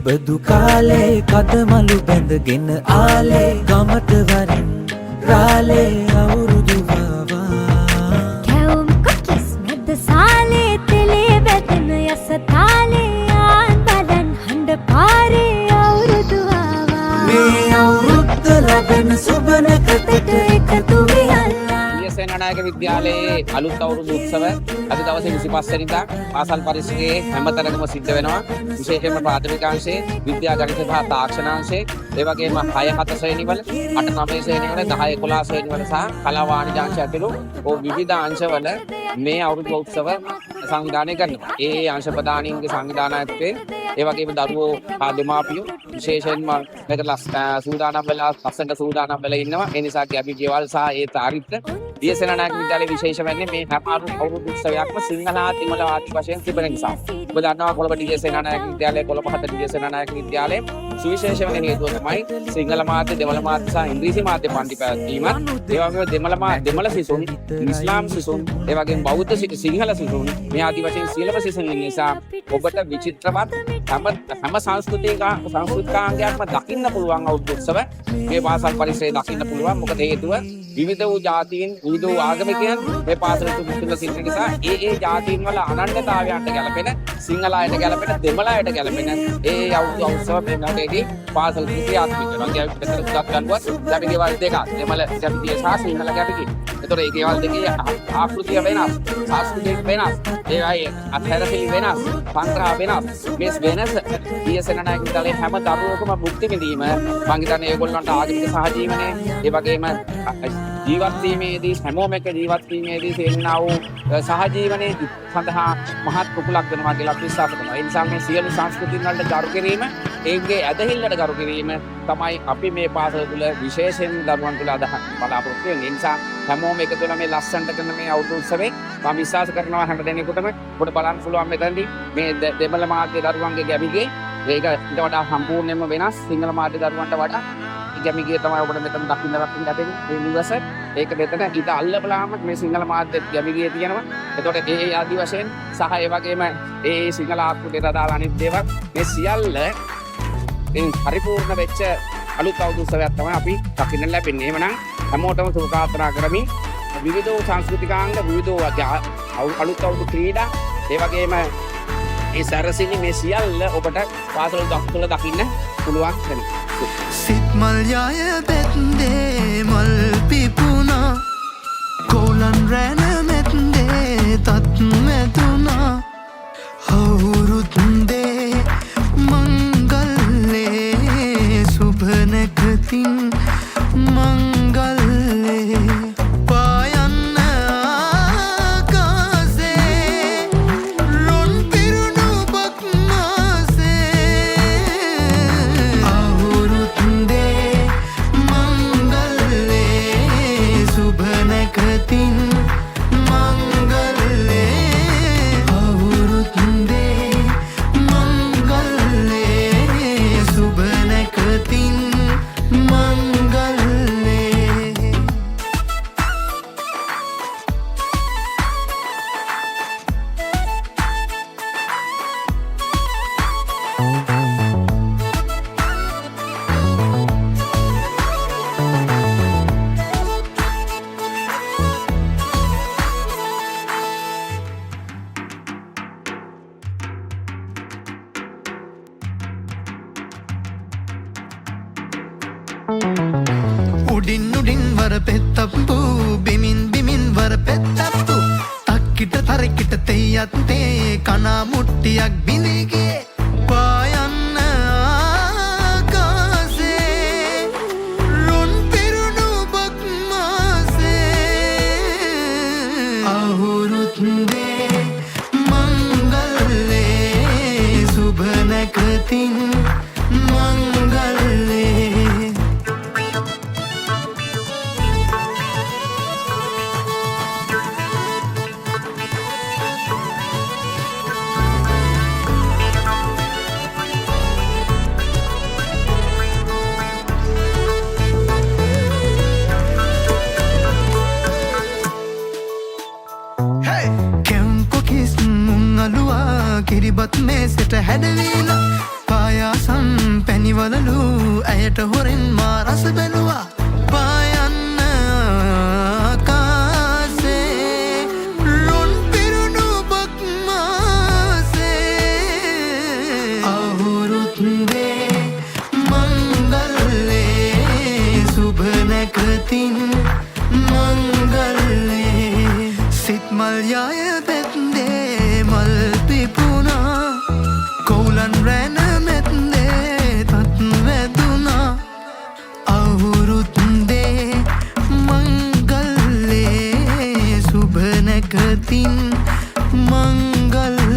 ඉබදු කාලේ කදමලු බැඳගෙන ආලේ ගමට වරින් රාලේ අවුරුදු වවා කැවුම් කොකිස් මැද සාලේ තෙලේ වැදෙන යස තාලේ ආන් බදන් හඬ පාරේ අවුරුදු වවා මේ අවුරුද්ද ලබන සුබනකතට එකතු වෙයල්ලා සේනානායක විද්‍යාලයේ අලුත් අවුරුදු උත්සව අද දවසේ 25 වෙනිදා පාසල් පරිසරයේ හැමතැනකම සිද්ධ වෙනවා. විශේෂයෙන්ම ප්‍රාථමික අංශයේ විද්‍යා ගණිත සහ තාක්ෂණ අංශයේ ඒ වගේම 6 7 ශ්‍රේණිවල 8 9 ශ්‍රේණිවල 10 11 ශ්‍රේණිවල සහ කලා වාණිජ අංශය ඇතුළු විවිධ අංශවල මේ අවුරුදු උත්සව සංවිධානය කරනවා. ඒ අංශ ප්‍රධානීන්ගේ සංවිධානයත්වයේ ඒ වගේම දරුවෝ හා දෙමාපියෝ විශේෂයෙන්ම මේකට සූදානම් වෙලා ලස්සනට සූදානම් වෙලා ඉන්නවා. ඒ නිසා ගැබි ගෙවල් සහ ඒ තාරිත්‍ර දියසේනානායක විද්‍යාලයේ විශේෂ වෙන්නේ මේ හැම අවුරුදු උත්සවයක්ම සිංහල හා දෙමළ ආදි වශයෙන් තිබෙන නිසා. ඔබ දන්නවා කොළඹ දියසේනානායක විද්‍යාලය, කොළඹ හත දියසේනානායක විද්‍යාලයේ සුවිශේෂ වෙන හේතුව තමයි සිංහල මාධ්‍ය, දෙමළ මාධ්‍ය සහ ඉංග්‍රීසි මාධ්‍ය පන්ති පැවැත්වීමත්. ඒ වගේම දෙමළ සිසුන්, ඉස්ලාම් සිසුන්, ඒ වගේම බෞද්ධ සිංහල සිසුන් මේ ආදි වශයෙන් සියලුම සිසුන් නිසා ඔබට විචිත්‍රවත් හැම සංස්කෘතිකාංගයක්ම දකින්න පුළුවන් අවුරුදු උත්සව මේ පාසල් පරිසරයේ දකින්න පුළුවන්. මොකද හේතුව විවිධ වූ ජාතීන්, විවිධ වූ ආගමිකයන් මේ පාසලට මුතුන්ලා සිටින නිසා ඒ ජාතීන් වල අනන්‍යතාවයන්ට ගැලපෙන, සිංහල අයට ගැලපෙන, දෙමළ අයට ගැලපෙන ඒ අවුරුදු උත්සව මේ මොකේදී පාසල් ක්‍රියාත්මක කරනවා. ඒ විතර උදක් ගන්නවත් අපි ගෙවල් දෙකක් දෙමළ ජාතිය සහ සිංහල ගැටකි. ඒතර ඒ ගෙවල් දෙකේ ආකෘතිය වෙනස්, සංස්කෘතිය වෙනස්, ඒ අය අත්හැරසිලි වෙනස්, පන්ත්‍රා වෙනස්. මේ වෙනස දියසේනානායක විද්‍යාලයේ හැම දරුවෙකුම භුක්ති විඳීම මම හිතන්නේ ඒගොල්ලන්ට ආගමික සහජීවනයේ ඒ වගේම ජීවත් වීමේදී හැමෝම එක ජීවත් වීමේදී තේන්නා වූ සහජීවනයේ සඳහා මහත් කුකුලක් වෙනවා කියලා විශ්වාස කරනවා. ඒ නිසා මේ සියලු සංස්කෘතින් වලට ගරු කිරීම, ඒගේ ඇදහිල්ලට ගරු කිරීම තමයි අපි මේ පාසල තුළ විශේෂයෙන් දරුවන් තුළ අදහස් බලාපොරොත්තු වෙන්නේ. ඒ නිසා හැමෝම එකතු වෙලා මේ ලස්සනට කරන මේ අවුරුදු උත්සවේ මම විශ්වාස කරනවා හැම දෙනෙකුටම ඔබට බලන්න පුළුවන් මෙතනදී මේ දෙමළ මාධ්‍ය දරුවන්ගේ ගැමිගේ ඒක ඊට වඩා සම්පූර්ණයෙන්ම වෙනස්. සිංහල මාධ්‍ය දරුවන්ට වඩා ගැමිගේ තමයි ඔබට මෙතන දකින්න ලැබෙන්නේ මේ නිවස. ඒක මෙතන ඊට අල්ලපලාම මේ සිංහල මාධ්‍ය ගැමිගේ තියෙනවා. එතකොට ඒ ආදි වශයෙන් සහ ඒ වගේම ඒ සිංහල ආකෘතියට අදාළ අනිත් දේවල් මේ සියල්ල පරිපූර්ණ වෙච්ච අලුත් අවුරුදු උත්සවයක් තමයි අපි දකින්න ලැබෙන්නේ. එහෙමනම් හැමෝටම සුබ ප්‍රාර්ථනා කරමින් විවිධ සංස්කෘතිකාංග, විවිධ අලුත් අවුරුදු ක්‍රීඩා, ඒ වගේම ඒ සැරසිලි මේ සියල්ල ඔබට පාසල තුළ දකින්න පුළුවන් වෙනවා. සිත් මල් යාය බෙත්දේ මල් පිපුණා කොලන් රැන මෙත්දේ තත් මෙතුනා අවුරුද්දේ මංගල්ලේ සුභනකතින් මංගල්ලේ පායන්න ආකාසේ රොන් පිරුණු බක්මාසේ අවුරුද්දේ මංගල්ලේ සුභනකතින් මංගල්ලේ අවුරුද්දේ මංගල්ලේ සුභනකතින් මංගල්ලේ උඩින් උඩින් වර පෙත්තප්පු බිමින් බිමින් වර පෙත්තප්පු තක්කිට තරකිට තෙයත් තේ කනා මුට්ටියක් බිඳිගේ පායන්න ආකාසේ රොන් පිරුණු බක්මාසේ අවුරුද්දේ මංගල්ලේ සුභනකතින් මංගල්ලේ කිරිබත් මේසට හැඩවීලා පායාසන් වලලු ඇයට හොරෙන් මා රස බැලුවා පායන්න ආකාසේ ලොන් පිරුණු බක්මාසේ අවුරුද්දේ මංගල්ලේ සුබ නැකතින් මංගල්ලේ සිත් මල් යාය පෙත්දේ මල් පිපුණා කවුලන් රැන මෙත්දේ තත් වැදුනා අවුරුද්දේ මංගල්ලේ සුබ නැකතින් මංගල්ලේ